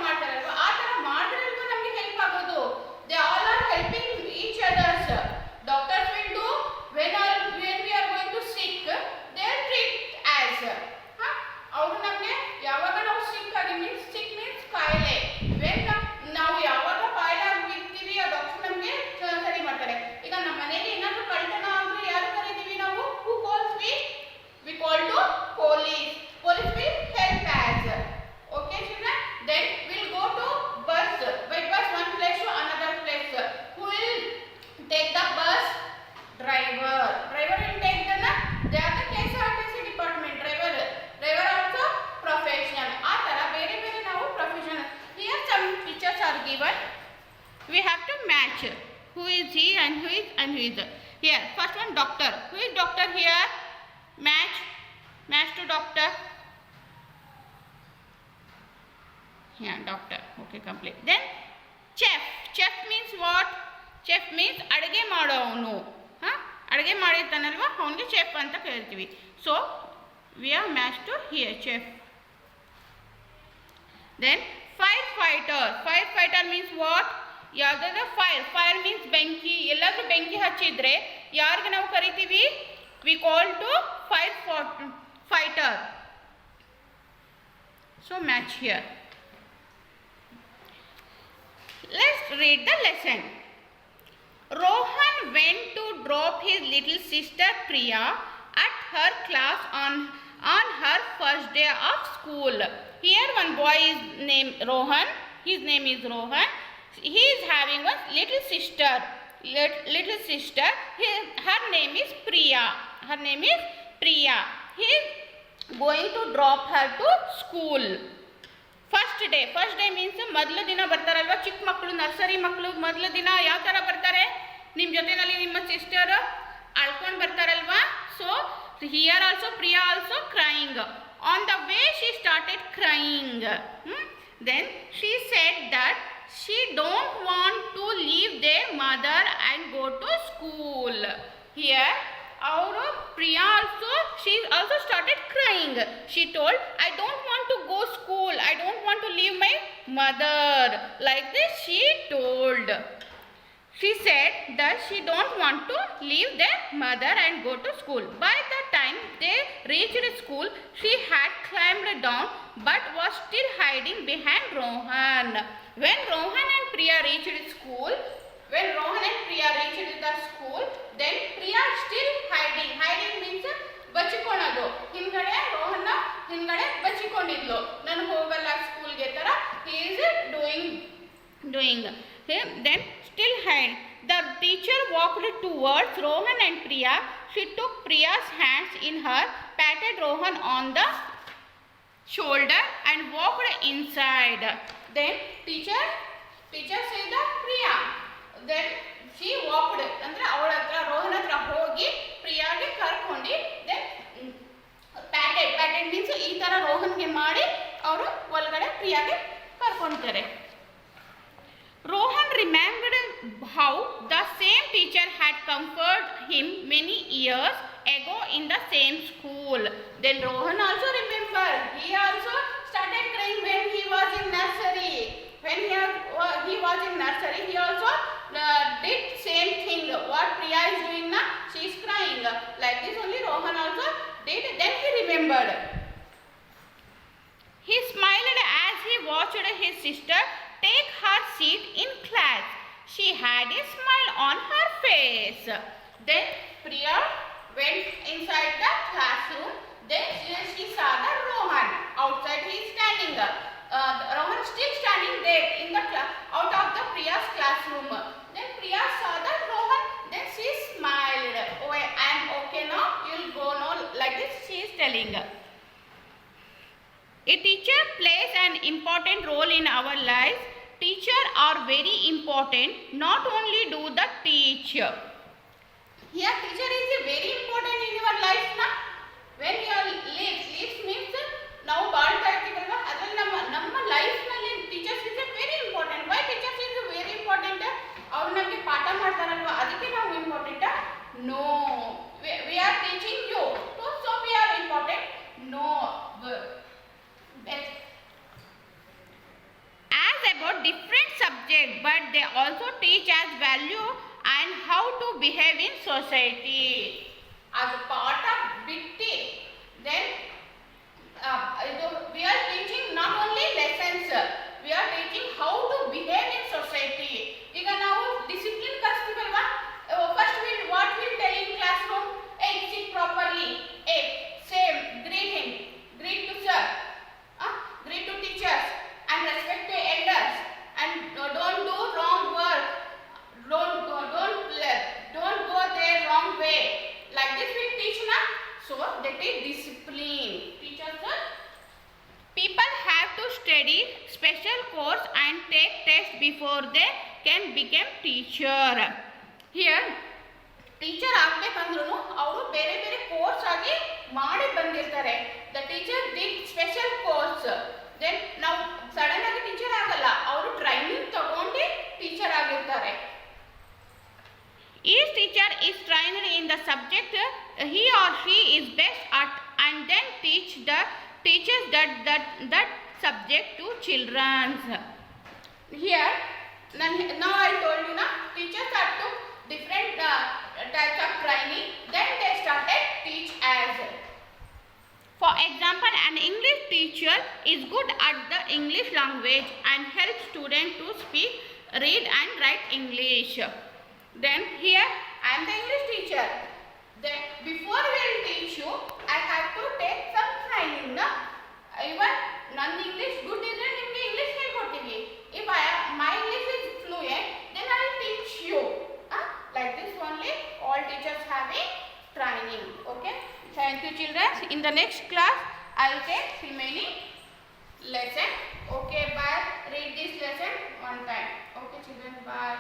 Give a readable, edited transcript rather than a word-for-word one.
ಮಾಡ್ತಾರಲ್ವಾ ಆ ತರ ಮಾಡಿದ್ರಲ್ವಾ ನಮಗೆ ಹೆಲ್ಪ್ ಆಗೋದು. They all are helping each others. Doctors will do when we are going to sick, they treat as ಅವರು ನಮಗೆ ಯಾವಾಗ ನಾವು ಸಿಕ್ ಆಗಿ ಮೀನ್ಸ್ ಸಿಕ್ ಮೀನ್ಸ್ ಕಾಯಿಲೆ, ವೆನ್ ನಾವು ಯಾವಾಗ ಕಾಯಿಲೆ ಆಗಿರ್ತೀವಿ ಆ ಡಾಕ್ಟರ್ ನಮಗೆ ಸರಿ ಮಾಡ್ತಾರೆ. ಈಗ ನಮ್ಮ ಮನೆಯಲ್ಲಿ ಏನಾದರೂ ಕಳ್ತನ ಆದರೆ ಯಾರು ಕರೀತೀವಿ ನಾವು? ಹೂ calls we call to police. Police will help us. Okay children, then we'll go to bus. By bus one place to another place. Who will take the bus? Driver. Driver will take the they are the KSRTC department. Driver also profession. ಆ ತರ ಬೇರೆ ಬೇರೆ ನಾವು profession. Here some pictures are given. We have to match who is he and who is here. First one doctor. Who is doctor here? Match to doctor. Yeah, doctor. Okay, complete. Then chef means what? Chef means ಅಡುಗೆ ಮಾಡೋನು. ಅಡುಗೆ ಮಾಡಿರ್ತಾನಲ್ವಾ ಅವನಿಗೆ chef ಅಂತ ಕರಿತೀವಿ. So we are matched to here chef. Then firefighter means what? ಯಾವುದಾದ್ರೂ fire means ಬೆಂಕಿ. ಎಲ್ಲಾದ್ರೂ ಬೆಂಕಿ ಹಚ್ಚಿದ್ರೆ ಯಾರಿಗೆ ನಾವು ಕರಿತೀವಿ? we call to firefighter. So match here. Let's read the lesson. Rohan went to drop his little sister Priya at her class on her first day of school. Here one boy is named Rohan. His name is Rohan. He is having one little sister. Her name is Priya. He is going to drop her to school. First day means ಮೊದಲ ದಿನ ಬರ್ತಾರಲ್ವ ಚಿಕ್ಕ ಮಕ್ಕಳು, nursery ಮಕ್ಕಳು ಮೊದಲ ದಿನ ಯಾವ ಥರ ಬರ್ತಾರೆ? ನಿಮ್ಮ ಜೊತೆಯಲ್ಲಿ ನಿಮ್ಮ ಸಿಸ್ಟರ್ ಅಳ್ಕೊಂಡು ಬರ್ತಾರಲ್ವಾ. So here also Priya also crying. On the way she started crying. Then she said that she don't want to leave their mother and go to school. Here ಅವರು Priya she also started crying. She told, I don't want to go school. I don't want to leave my mother. Like this she told. She said that she don't want to leave their mother and go to school. By the time they reached school, she had climbed down but was still hiding behind Rohan. When Rohan and Priya reached the school, then Priya still hiding means ಬಚ್ಚಿಕೊಳ್ಳೋದು. ಹಿಂಗಡೆ Rohanna ಹಿಂಗಡೆ ಬಚ್ಚಿಕೊಂಡಿದ್ಲು. ನಾನು ಹೋಗಲ್ಲ ಸ್ಕೂಲ್ಗೆ ತರ he is doing. Then still hide. The teacher walked towards Rohan and Priya. She took Priya's hands in her, patted Rohan on the shoulder and walked inside. Then teacher said that Priya. Then she walked ಅಂದ್ರೆ ಅವಳ ಹತ್ರ ರೋಹನ್ ಹತ್ರ ಹೋಗಿ ಪ್ರಿಯಾಗೆ ಕರ್ಕೊಂಡು then patted means ಈ ಥರ ರೋಹನ್ಗೆ ಮಾಡಿ ಅವರು ಒಳಗಡೆ ಪ್ರಿಯಾಗೆ ಕರ್ಕೊಳ್ತಾರೆ. Rohan remembered how the same teacher had comforted him many years ago in the same school. Then Rohan also remembered. He also started crying when he was in nursery. When he was in nursery, he also did same thing. What Priya is doing now, she is crying. Like this only Rohan also did. Then he remembered. He smiled as he watched his sister take her seat in class. She had a smile on her face. Then Priya went inside the classroom. Then she saw the Rohan. Outside he is standing. Rohan still standing there in the out of the Priya's classroom. Then Priya saw the Rohan. Then she smiled. Oh, I am okay now. You'll go now. Like this she is telling. A teacher plays an important role in our lives. Teachers are very important. Not only do the teach. Here teacher is very important in your life na. When you lives means ನಾವು ಬಾಳ್ತಾ ಇರ್ತೀವಲ್ವಾ ಅದ್ರಲ್ಲಿ ನಮ್ಮ ಲೈಫ್ನಲ್ಲಿ teachers is very important. Why teachers is very important? ಅವ್ರು ನಮಗೆ ಪಾಠ ಮಾಡ್ತಾರಲ್ವಾ ಅದಕ್ಕೆ ನಾವು ಇಂಪಾರ್ಟೆಂಟಾ? No, we are teaching you so we are important? No. different subject, but they also teach us value and how to behave in society. As a part of BT, then we are teaching not only lessons, we are teaching how to behave in society. ಈಗ ನಾವು discipline ಕಲಿಸ್ತೀವಲ್ವಾ, first what we'll tell in classroom, hey, sit properly, hey, same, greet him, greet to sir, greet to teachers, and respect to elders, and don't do wrong work, don't go there wrong way. Like this we teach na, so that is discipline. Teachers, people have to study special course and take test before they can become teacher. Here teacher ಆಗ್ಬೇಕಂದ್ರೂ ಅವರು ಬೇರೆ ಬೇರೆ course ಆಗಿ ಮಾಡಿ ಬಂದಿರ್ತಾರೆ. The teacher did special course. Then ನಾವು sudden ಆಗಿ teacher ಆಗಲ್ಲ, ಅವರು ಟ್ರೈನಿಂಗ್ ತಗೊಂಡು ಟೀಚರ್ ಆಗಿರ್ತಾರೆ. Each teacher is trained in the subject he or she is best at and then teaches that subject to children. Here now I told you na, teachers are took different types of training, then they started teach as. For example, an English teacher is good at the English language and helps students to speak, read and write English. Then here I am the English teacher. Then before we will teach you, I have to take some training. Na? Even non-English good idre nimge English ಹೇಳ್ಕೊಡ್ತೀವಿ. If my English is fluent, then I will teach you. Like this only all teachers having training. Okay. Thank you children. In the next class I will take remaining lesson. Okay, bye. Read this lesson one time. Okay children, bye.